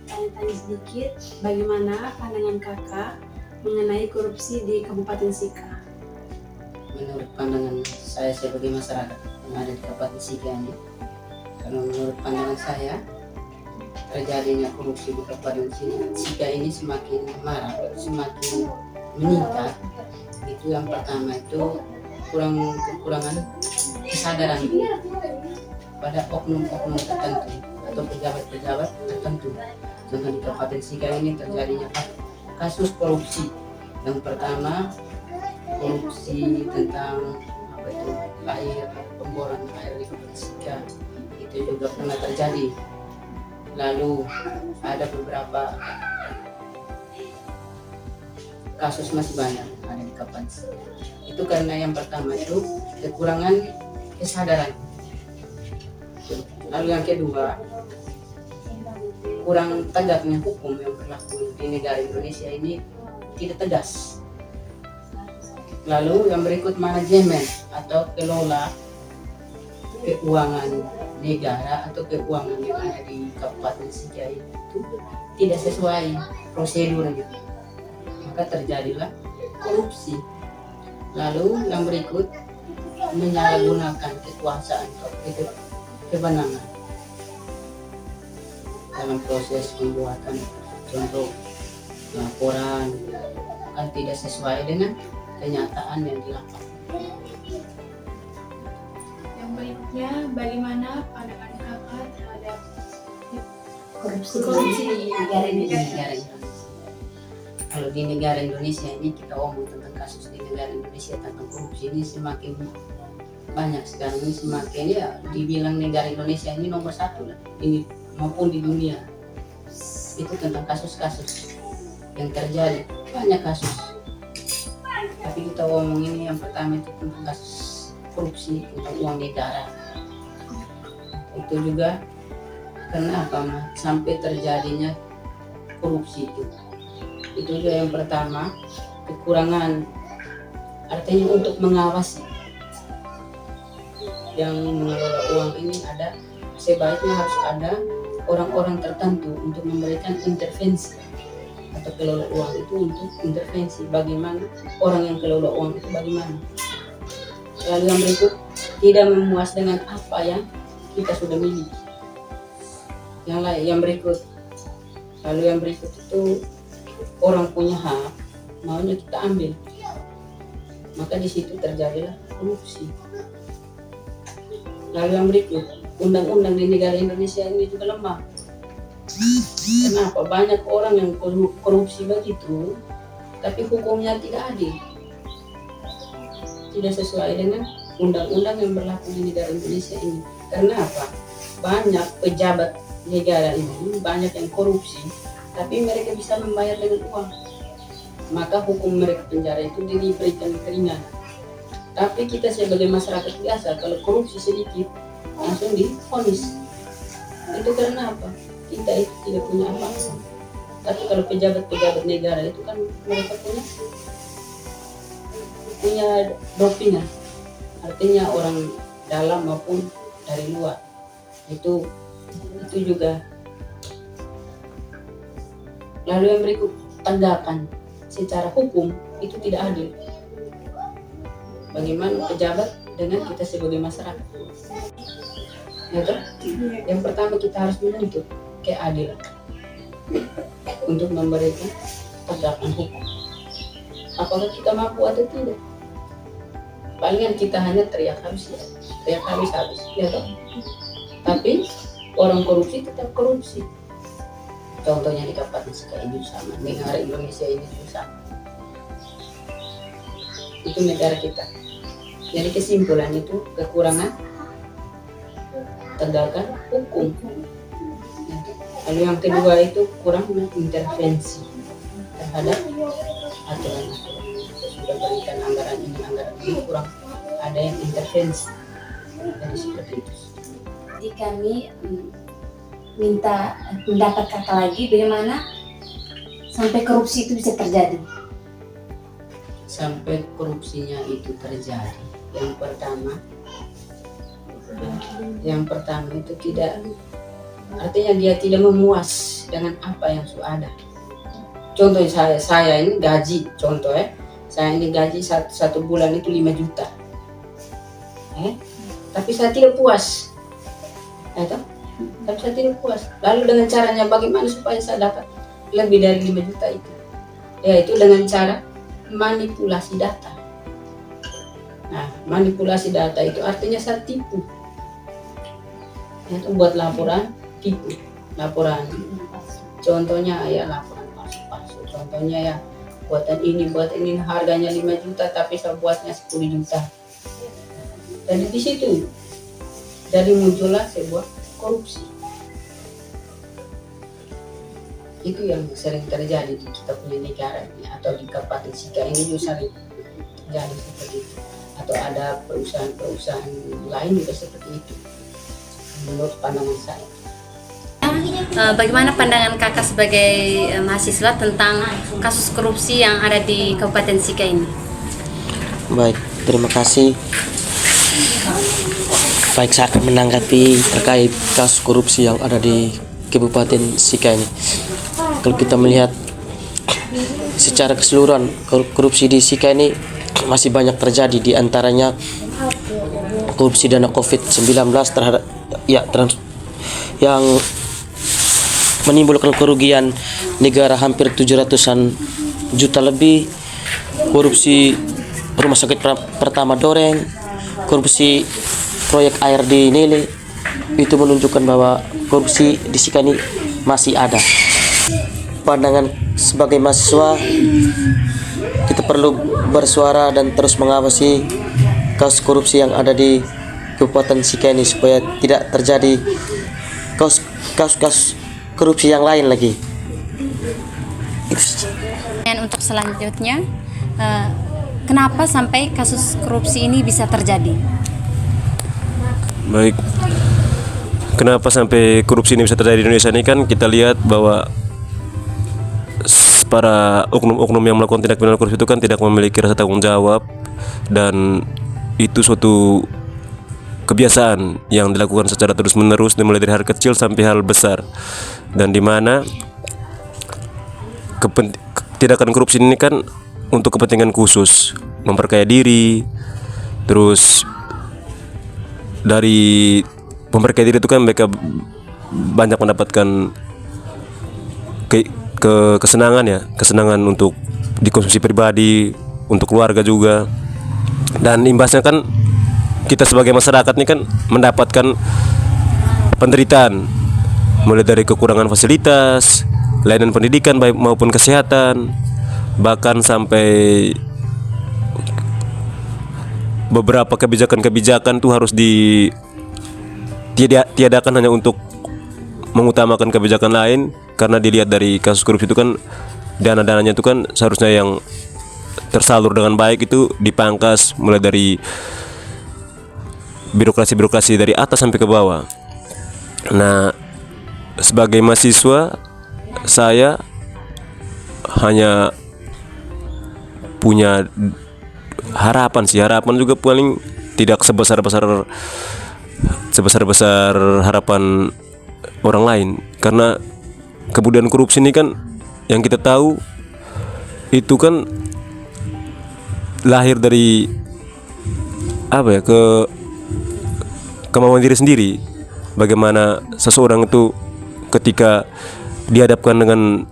tanya-tanya sedikit, bagaimana pandangan kakak mengenai korupsi di Kabupaten Sika? Menurut pandangan saya sebagai masyarakat yang ada di Kabupaten Sika ini, karena menurut pandangan saya terjadinya korupsi di Kabupaten Sika ini semakin marak, semakin meningkat. Itu yang pertama itu kekurangan kesadaran pada oknum-oknum tertentu atau pejabat-pejabat tertentu. Contoh di Kabupaten Sika ini terjadinya kasus korupsi. Yang pertama korupsi tentang pemboran air di Kabupaten Sika, itu juga pernah terjadi. Lalu ada beberapa kasus, masih banyak ada di Kabupaten Sika. Itu karena yang pertama itu kekurangan kesadaran. Lalu yang kedua, kurang tegaknya hukum yang berlaku di negara Indonesia ini tidak tegas. Lalu yang berikut, manajemen atau kelola keuangan negara atau keuangan yang ada di Kabupaten Sika itu tidak sesuai prosedurnya, maka terjadilah korupsi. Lalu yang berikut, menyalahgunakan kekuasaan atau kewenangan dalam proses pembuatan, contoh laporan kan tidak sesuai dengan kenyataan yang di lapangan. Yang berikutnya, bagaimana pandangan kakak terhadap Korupsi di negara Negara Indonesia. Kalau di negara Indonesia ini kita omong tentang kasus di negara Indonesia tentang korupsi ini semakin banyak sekarang ini, semakin ya dibilang negara Indonesia ini nomor 1 lah ini maupun di dunia. Itu tentang kasus-kasus yang terjadi, banyak kasus. Tapi kita omong ini yang pertama itu tentang kasus korupsi tentang uang negara. Itu juga kenapa sampai terjadinya korupsi itu juga yang pertama kekurangan, artinya untuk mengawasi yang mengelola uang ini ada, sebaiknya harus ada orang-orang tertentu untuk memberikan intervensi atau kelola uang itu untuk intervensi bagaimana orang yang kelola uang itu bagaimana. Lalu yang berikut, tidak memuas dengan apa yang kita sudah miliki. Yang berikut, lalu yang berikut itu orang punya hak maunya kita ambil, maka di situ terjadilah korupsi. Lalu yang berikut, undang-undang di negara Indonesia ini juga lemah. Kenapa? Banyak orang yang korupsi begitu, tapi hukumnya tidak adil, tidak sesuai dengan undang-undang yang berlaku di negara Indonesia ini. Karena apa? Banyak pejabat negara ini, banyak yang korupsi, tapi mereka bisa membayar dengan uang, maka hukum mereka penjara itu diberikan keringanan. Tapi kita sebagai masyarakat biasa, kalau korupsi sedikit langsung divonis. Itu karena apa? Kita itu tidak punya apa-apa. Tapi kalau pejabat-pejabat negara itu kan mereka punya dopingan, artinya orang dalam maupun dari luar. Itu juga. Lalu yang berikut, penegakan secara hukum itu tidak adil. Bagaimana pejabat dengan kita sebagai masyarakat? Yang pertama kita harus menuntut keadilan untuk memberikan penegakan hukum. Apakah kita mampu atau tidak? Palingan kita hanya teriak habis, ya toh. Tapi orang korupsi tetap korupsi. Contohnya di Kabupaten Sika ini sama, negara Indonesia ini sama. Itu negara kita. Jadi kesimpulan itu kekurangan tegakan hukum. Lalu yang kedua itu kurang intervensi terhadap aturan-aturan. Sudah berikan anggaran ini kurang ada yang intervensi. Jadi seperti itu. Jadi kami minta pendapat kakak lagi, bagaimana sampai korupsi itu bisa terjadi? Sampai korupsinya itu terjadi, yang pertama itu tidak Artinya dia tidak memuas dengan apa yang sudah ada. Contoh saya ini gaji, contoh saya ini gaji satu bulan itu 5 juta. Tapi saya tidak puas. Tapi saya tidak puas. Lalu dengan caranya bagaimana supaya saya dapat lebih dari 5 juta itu? Yaitu dengan cara manipulasi data. Nah, manipulasi data itu artinya saya tipu. Itu buat laporan tipu, laporan. Contohnya ya laporan palsu. Contohnya ya buat ini harganya 5 juta tapi saya buatnya 10 juta. Dan di situ dari muncullah sebuah korupsi. Itu yang sering terjadi di kita punya negara ini, atau di Kabupaten Sika ini juga sering terjadi seperti itu. Atau ada perusahaan-perusahaan lain juga seperti itu. Menurut pandangan saya. Bagaimana pandangan kakak sebagai mahasiswa tentang kasus korupsi yang ada di Kabupaten Sika ini? Baik, terima kasih. Baik, saya akan menanggapi terkait kasus korupsi yang ada di Kabupaten Sika ini. Kalau kita melihat secara keseluruhan, korupsi di Sika ini masih banyak terjadi, di antaranya korupsi dana COVID-19 terhadap yang menimbulkan kerugian negara hampir 700-an juta lebih, korupsi rumah sakit pertama Doreng, korupsi proyek air di Nele. Itu menunjukkan bahwa korupsi di Sika ini masih ada. Pandangan sebagai mahasiswa, kita perlu bersuara dan terus mengawasi kasus korupsi yang ada di Kabupaten Sika ini supaya tidak terjadi kasus korupsi yang lain lagi. Dan untuk selanjutnya, kenapa sampai kasus korupsi ini bisa terjadi? Baik, kenapa sampai korupsi ini bisa terjadi di Indonesia ini, kan kita lihat bahwa para oknum-oknum yang melakukan tindak pidana korupsi itu kan tidak memiliki rasa tanggung jawab, dan itu suatu kebiasaan yang dilakukan secara terus-menerus dimulai dari hal kecil sampai hal besar, dan di mana tindakan korupsi ini kan untuk kepentingan khusus, memperkaya diri. Terus dari memperkaya diri itu kan mereka banyak mendapatkan kesenangan untuk dikonsumsi pribadi, untuk keluarga juga, dan imbasnya kan kita sebagai masyarakat ini kan mendapatkan penderitaan, mulai dari kekurangan fasilitas, layanan pendidikan baik maupun kesehatan, bahkan sampai beberapa kebijakan tuh harus tiadakan hanya untuk mengutamakan kebijakan lain, karena dilihat dari kasus korupsi itu kan dana-dananya itu kan seharusnya yang tersalur dengan baik itu dipangkas, mulai dari birokrasi dari atas sampai ke bawah. Nah, sebagai mahasiswa saya hanya punya harapan juga paling tidak sebesar-besar harapan orang lain, karena kemudian korupsi ini kan yang kita tahu itu kan lahir dari kemauan diri sendiri. Bagaimana seseorang itu ketika dihadapkan dengan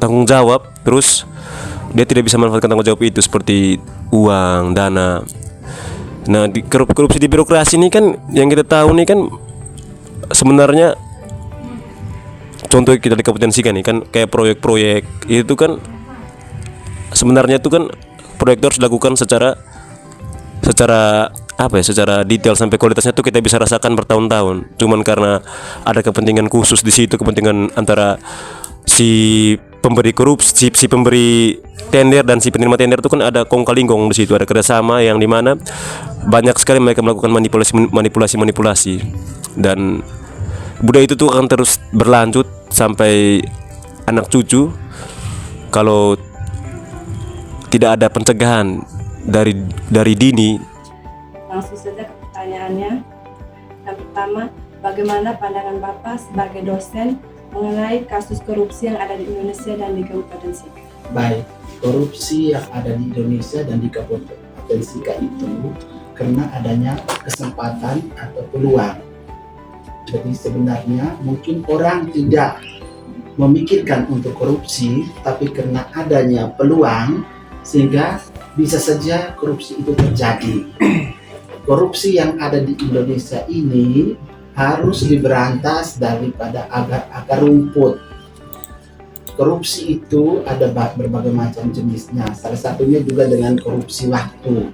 tanggung jawab, terus dia tidak bisa memanfaatkan tanggung jawab itu seperti uang, dana. Nah, korupsi di birokrasi ini kan yang kita tahu nih kan sebenarnya, contoh kita di Kabupaten Sika nih kan kayak proyek-proyek itu kan sebenarnya itu kan proyek itu harus dilakukan secara detail sampai kualitasnya tuh kita bisa rasakan bertahun-tahun. Cuman karena ada kepentingan khusus di situ, kepentingan antara si pemberi korupsi, si pemberi tender dan si penerima tender itu kan ada kong kali kong di situ, ada kerjasama yang dimana banyak sekali mereka melakukan manipulasi, dan budaya itu tuh akan terus berlanjut sampai anak cucu kalau tidak ada pencegahan dari dini. Langsung saja ke pertanyaannya. pertama, bagaimana pandangan Bapak sebagai dosen mengenai kasus korupsi yang ada di Indonesia dan di Kabupaten Sika? Baik, korupsi yang ada di Indonesia dan di Kabupaten Sika itu karena adanya kesempatan atau peluang. Jadi sebenarnya mungkin orang tidak memikirkan untuk korupsi, tapi karena adanya peluang sehingga bisa saja korupsi itu terjadi. Korupsi yang ada di Indonesia ini harus diberantas daripada akar rumput. Korupsi itu ada berbagai macam jenisnya. Salah satunya juga dengan korupsi waktu.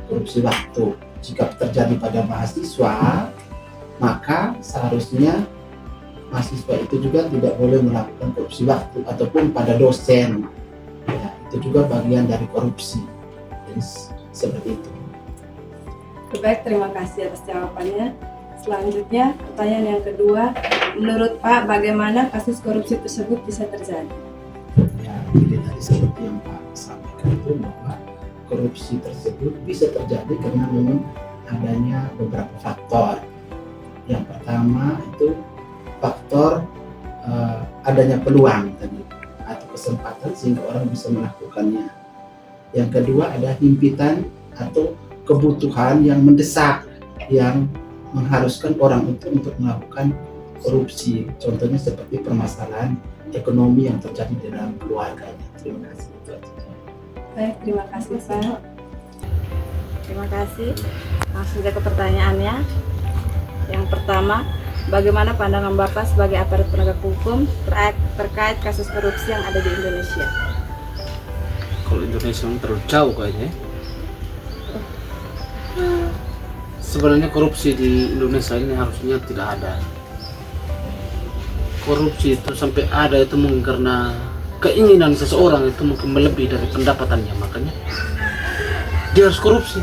Korupsi waktu. Jika terjadi pada mahasiswa, maka seharusnya mahasiswa itu juga tidak boleh melakukan korupsi waktu ataupun pada dosen. Ya, itu juga bagian dari korupsi. Jadi seperti itu. Baik, terima kasih atas jawabannya. Selanjutnya, pertanyaan yang kedua, menurut Pak, bagaimana kasus korupsi tersebut bisa terjadi? Ya, jadi tadi seperti yang Pak sampaikan itu bahwa korupsi tersebut bisa terjadi karena memang adanya beberapa faktor. Yang pertama itu faktor adanya peluang tadi atau kesempatan sehingga orang bisa melakukannya. Yang kedua ada himpitan atau kebutuhan yang mendesak yang mengharuskan orang itu untuk melakukan korupsi. Contohnya seperti permasalahan ekonomi yang terjadi di dalam keluarganya. Terima kasih. Itu aja. Baik, terima kasih Pak. Terima kasih. Langsung saja ke pertanyaannya. Yang pertama, bagaimana pandangan Bapak sebagai aparat penegak hukum terkait kasus korupsi yang ada di Indonesia? Kalau Indonesia memang terlalu jauh kayaknya. Sebenarnya korupsi di Indonesia ini harusnya tidak ada. Korupsi itu sampai ada itu mungkin karena keinginan seseorang itu mungkin melebihi dari pendapatannya, makanya dia harus korupsi.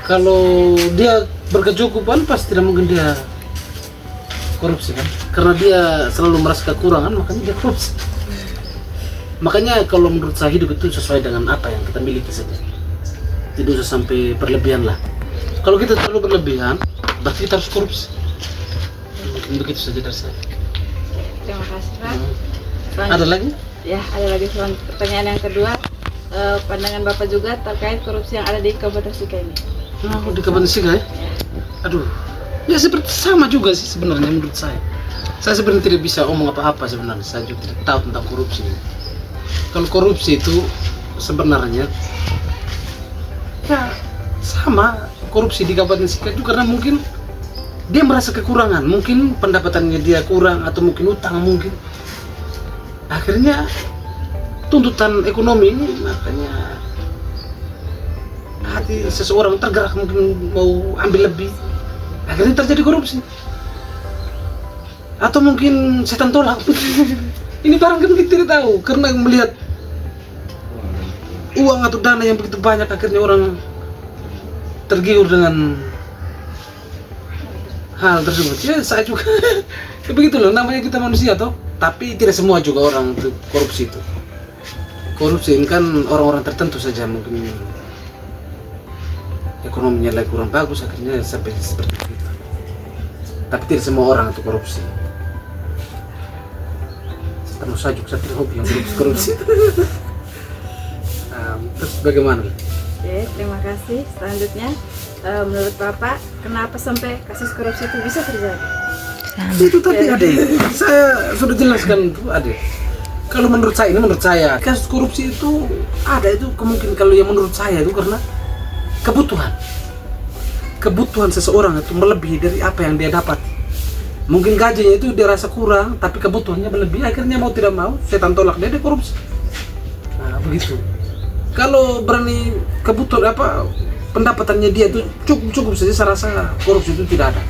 Kalau dia berkecukupan pasti tidak mungkin dia korupsi kan, karena dia selalu merasa kekurangan makanya dia korupsi. Makanya kalau menurut saya hidup itu sesuai dengan apa yang kita miliki saja, tidak usah sampai berlebihan lah. Kalau kita terlalu berlebihan berarti kita harus korupsi. Mungkin begitu saja dari saya. Terima kasih Pak. Ada lagi? Ya, ada lagi pertanyaan yang kedua. Pandangan Bapak juga terkait korupsi yang ada di Kabupaten Sika ini. Oh, di Kabupaten Sika ya? Aduh, ya seperti sama juga sih sebenarnya menurut saya. Saya sebenarnya tidak bisa omong apa-apa sebenarnya. Saya juga tidak tahu tentang korupsi. Kalau korupsi itu sebenarnya ya sama korupsi di Kabupaten Sika juga karena mungkin dia merasa kekurangan, mungkin pendapatannya dia kurang atau mungkin utang mungkin. Akhirnya tuntutan ekonomi ini makanya hati seseorang tergerak mungkin mau ambil lebih, akhirnya terjadi korupsi. Atau mungkin setan tolak. Ini barang kan kita tidak tahu karena melihat uang atau dana yang begitu banyak akhirnya orang tergiur dengan hal tersebut. Ya saya juga ya begitu loh, namanya kita manusia toh. Tapi tidak semua juga orang korupsi itu. Korupsi ini kan orang-orang tertentu saja mungkin ekonominya lagi kurang bagus akhirnya sampai seperti itu. Tapi tidak semua orang itu korupsi. Terus saja saya tidak hobi yang korupsi. Terus bagaimana? Oke, terima kasih. Selanjutnya, menurut Bapak, kenapa sampai kasus korupsi itu bisa terjadi? Itu tadi ada. Saya sudah jelaskan itu ada. Kalau menurut saya kasus korupsi itu ada itu kemungkinan kalau yang menurut saya itu karena kebutuhan seseorang itu melebihi dari apa yang dia dapat. Mungkin gajinya itu dia rasa kurang, tapi kebutuhannya melebihi, akhirnya mau tidak mau setan tolak dia korupsi. Nah begitu. Kalau berani kebutuhan pendapatannya dia itu cukup saja, saya rasa korupsi itu tidak ada.